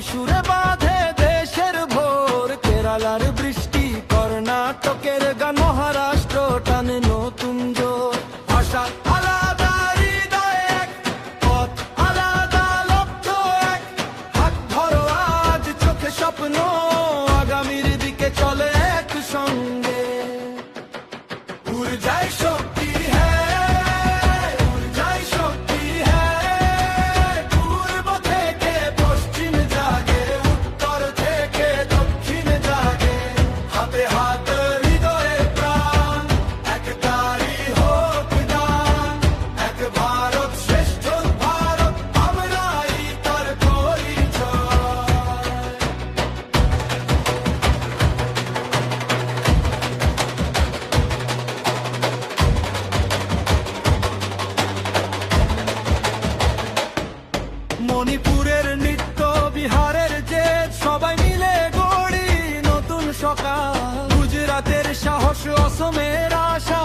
সুরে বাঁধে দেশের ভোর, কেরালার বৃষ্টি, কর্ণাটকের গান, মহারাষ্ট্র টানে নতুন জোর। ভাষা আলাদা, হৃদয় এক, পথ আলাদা, লক্ষ্য এক। হাত ধরো আজ, চোখে স্বপ্ন, আগামীর দিকে চলে এক সঙ্গে। ঊর্জায় শক্তি হ্যায়, ঊর্জায় শক্তি হ্যায়। পূর্ব থেকে পশ্চিম জাগে, উত্তর থেকে দক্ষিণ জাগে। হাতে হাত, হৃদয়ে প্রাণ, একতারই হোক গান। এক ভারত, শ্রেষ্ঠ ভারত, আমরাই তার পরিচয়। মণিপুরের নৃত্য, বিহারের জেদ, সবাই মিলে গড়ি নতুন সকাল। গুজরাটের সাহস, অসমের আশা।